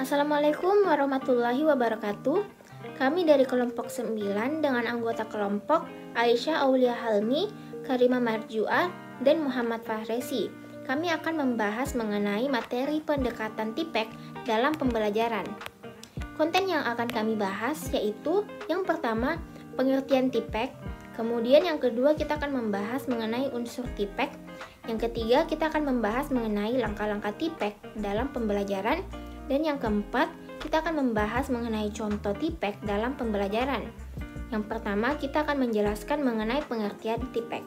Assalamualaikum warahmatullahi wabarakatuh. Kami dari kelompok 9 dengan anggota kelompok Aisyah Aulia Halmi, Karimah Marjuah, dan Muhammad Fahresi. Kami akan membahas mengenai materi pendekatan TIPEK dalam pembelajaran. Konten yang akan kami bahas yaitu yang pertama, pengertian TIPEK. Kemudian yang kedua, kita akan membahas mengenai unsur TIPEK. Yang ketiga, kita akan membahas mengenai langkah-langkah TIPEK dalam pembelajaran. Dan yang keempat, kita akan membahas mengenai contoh TIPEK dalam pembelajaran. Yang pertama, kita akan menjelaskan mengenai pengertian TIPEK.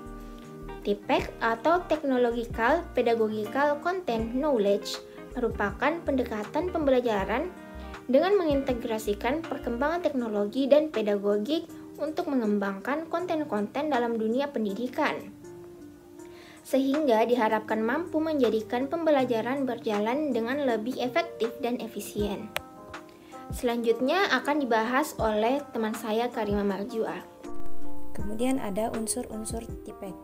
TIPEK atau Technological Pedagogical Content Knowledge merupakan pendekatan pembelajaran dengan mengintegrasikan perkembangan teknologi dan pedagogik untuk mengembangkan konten-konten dalam dunia pendidikan, sehingga diharapkan mampu menjadikan pembelajaran berjalan dengan lebih efektif dan efisien. Selanjutnya akan dibahas oleh teman saya Karimah Marjuah. Kemudian ada unsur-unsur TIPEK.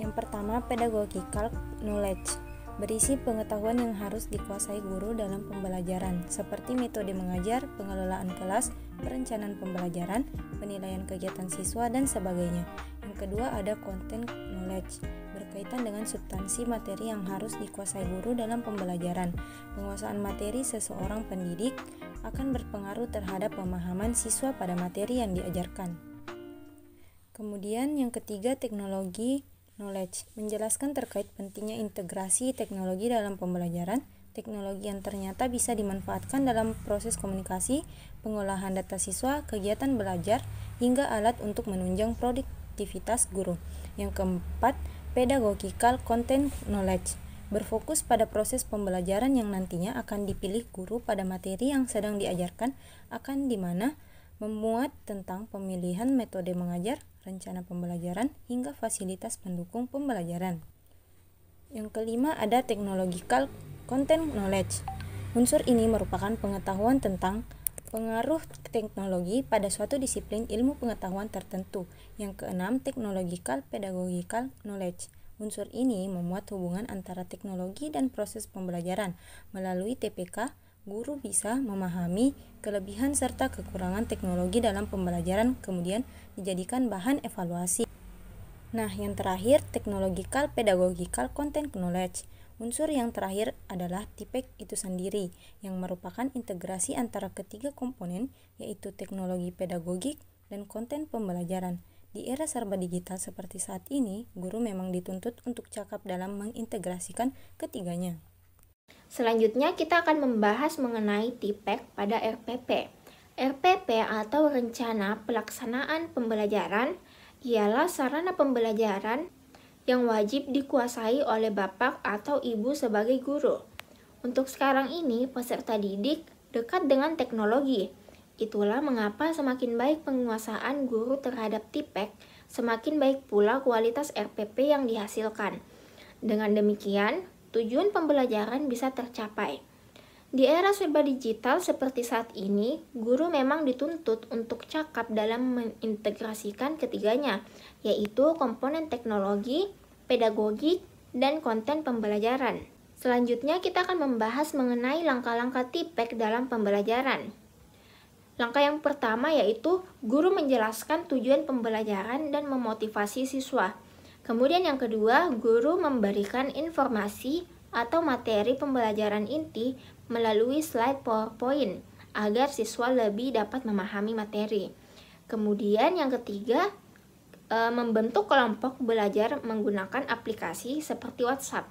Yang pertama, pedagogical knowledge, berisi pengetahuan yang harus dikuasai guru dalam pembelajaran, seperti metode mengajar, pengelolaan kelas, perencanaan pembelajaran, penilaian kegiatan siswa, dan sebagainya. Yang kedua ada content knowledge, berkaitan dengan substansi materi yang harus dikuasai guru dalam pembelajaran. Penguasaan materi seseorang pendidik akan berpengaruh terhadap pemahaman siswa pada materi yang diajarkan. Kemudian yang ketiga, teknologi knowledge, menjelaskan terkait pentingnya integrasi teknologi dalam pembelajaran, teknologi yang ternyata bisa dimanfaatkan dalam proses komunikasi, pengolahan data siswa, kegiatan belajar, hingga alat untuk menunjang produktivitas guru. Yang keempat, pedagogical content knowledge, berfokus pada proses pembelajaran yang nantinya akan dipilih guru pada materi yang sedang diajarkan, akan dimana memuat tentang pemilihan metode mengajar, rencana pembelajaran, hingga fasilitas pendukung pembelajaran. Yang kelima ada technological content knowledge. Unsur ini merupakan pengetahuan tentang pengaruh teknologi pada suatu disiplin ilmu pengetahuan tertentu. Yang keenam, technological pedagogical knowledge. Unsur ini memuat hubungan antara teknologi dan proses pembelajaran. Melalui TPK, guru bisa memahami kelebihan serta kekurangan teknologi dalam pembelajaran, kemudian dijadikan bahan evaluasi. Nah, yang terakhir, technological pedagogical content knowledge. Unsur yang terakhir adalah TIPEK itu sendiri, yang merupakan integrasi antara ketiga komponen, yaitu teknologi pedagogik dan konten pembelajaran. Di era serba digital seperti saat ini, guru memang dituntut untuk cakap dalam mengintegrasikan ketiganya. Selanjutnya kita akan membahas mengenai TIPEK pada RPP. RPP atau Rencana Pelaksanaan Pembelajaran ialah sarana pembelajaran yang wajib dikuasai oleh bapak atau ibu sebagai guru. Untuk sekarang ini, peserta didik dekat dengan teknologi. Itulah mengapa semakin baik penguasaan guru terhadap TIPEK, semakin baik pula kualitas RPP yang dihasilkan. Dengan demikian, tujuan pembelajaran bisa tercapai. Di era serba digital seperti saat ini, guru memang dituntut untuk cakap dalam mengintegrasikan ketiganya, yaitu komponen teknologi, pedagogik, dan konten pembelajaran. Selanjutnya kita akan membahas mengenai langkah-langkah TIPEK dalam pembelajaran. Langkah yang pertama yaitu guru menjelaskan tujuan pembelajaran dan memotivasi siswa. Kemudian yang kedua, guru memberikan informasi atau materi pembelajaran inti melalui slide PowerPoint agar siswa lebih dapat memahami materi. Kemudian yang ketiga, membentuk kelompok belajar menggunakan aplikasi seperti WhatsApp.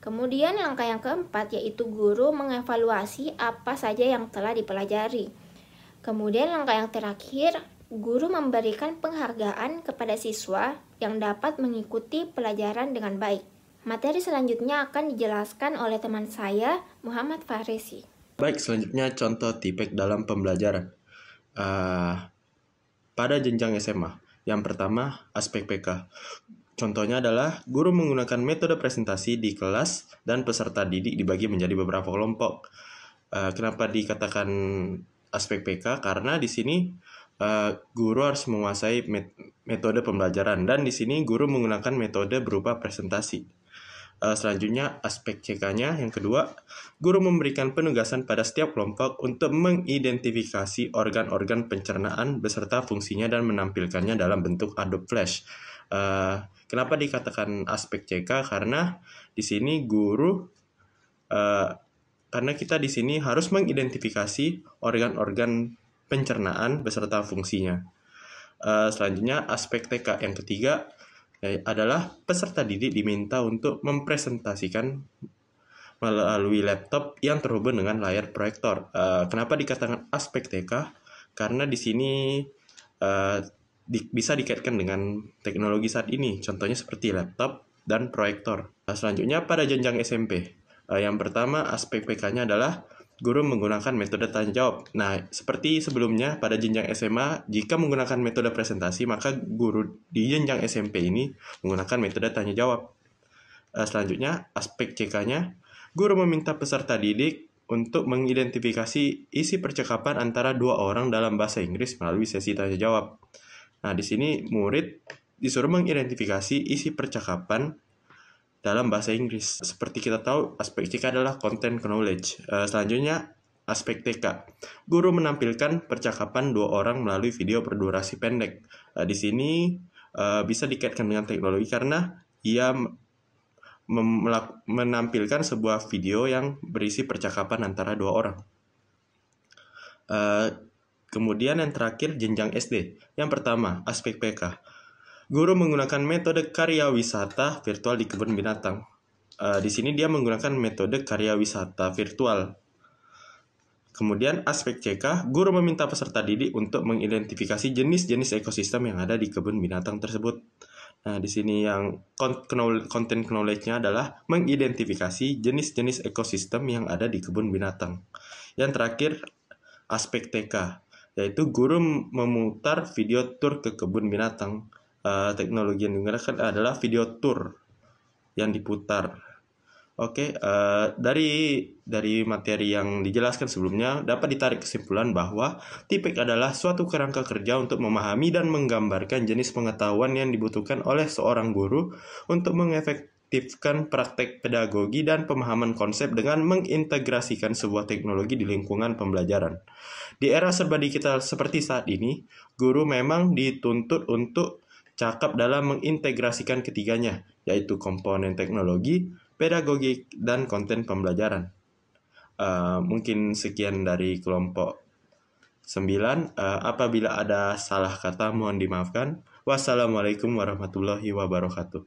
Kemudian langkah yang keempat yaitu guru mengevaluasi apa saja yang telah dipelajari. Kemudian langkah yang terakhir, guru memberikan penghargaan kepada siswa yang dapat mengikuti pelajaran dengan baik. Materi selanjutnya akan dijelaskan oleh teman saya, Muhammad Fahresi. Baik, selanjutnya contoh TIPEK dalam pembelajaran. Pada jenjang SMA, yang pertama aspek PK. Contohnya adalah guru menggunakan metode presentasi di kelas dan peserta didik dibagi menjadi beberapa kelompok. Kenapa dikatakan aspek PK? Karena di sini guru harus menguasai metode pembelajaran dan di sini guru menggunakan metode berupa presentasi. Selanjutnya, aspek CK-nya yang kedua, guru memberikan penugasan pada setiap kelompok untuk mengidentifikasi organ-organ pencernaan beserta fungsinya dan menampilkannya dalam bentuk Adobe Flash. Kenapa dikatakan aspek CK? Karena di sini karena kita di sini harus mengidentifikasi organ-organ pencernaan beserta fungsinya. Selanjutnya, aspek TK yang ketiga adalah peserta didik diminta untuk mempresentasikan melalui laptop yang terhubung dengan layar proyektor. Kenapa dikatakan aspek TK? Karena di sini bisa dikaitkan dengan teknologi saat ini, contohnya seperti laptop dan proyektor. Selanjutnya pada jenjang SMP. Yang pertama, aspek PK-nya adalah guru menggunakan metode tanya jawab. Nah, seperti sebelumnya pada jenjang SMA, jika menggunakan metode presentasi, maka guru di jenjang SMP ini menggunakan metode tanya jawab. Selanjutnya, aspek CK-nya, guru meminta peserta didik untuk mengidentifikasi isi percakapan antara dua orang dalam bahasa Inggris melalui sesi tanya jawab. Nah, di sini murid disuruh mengidentifikasi isi percakapan dalam bahasa Inggris. Seperti kita tahu, aspek CK adalah content knowledge. Selanjutnya, aspek TK. Guru menampilkan percakapan dua orang melalui video berdurasi pendek. Di sini bisa dikaitkan dengan teknologi karena ia menampilkan sebuah video yang berisi percakapan antara dua orang. Kemudian yang terakhir, jenjang SD. Yang pertama, aspek PK. Guru menggunakan metode karya wisata virtual di kebun binatang. Di sini dia menggunakan metode karya wisata virtual. Kemudian aspek CK, guru meminta peserta didik untuk mengidentifikasi jenis-jenis ekosistem yang ada di kebun binatang tersebut. Nah, di sini yang content knowledge-nya adalah mengidentifikasi jenis-jenis ekosistem yang ada di kebun binatang. Yang terakhir, aspek TK, yaitu guru memutar video tour ke kebun binatang. Teknologi yang digunakan adalah video tour yang diputar. Oke, dari materi yang dijelaskan sebelumnya dapat ditarik kesimpulan bahwa TIPEK adalah suatu kerangka kerja untuk memahami dan menggambarkan jenis pengetahuan yang dibutuhkan oleh seorang guru untuk mengefektifkan praktek pedagogi dan pemahaman konsep dengan mengintegrasikan sebuah teknologi di lingkungan pembelajaran. Di era serba digital seperti saat ini, guru memang dituntut untuk cakap dalam mengintegrasikan ketiganya, yaitu komponen teknologi, pedagogik, dan konten pembelajaran. Mungkin sekian dari kelompok 9. Apabila ada salah kata, mohon dimaafkan. Wassalamualaikum warahmatullahi wabarakatuh.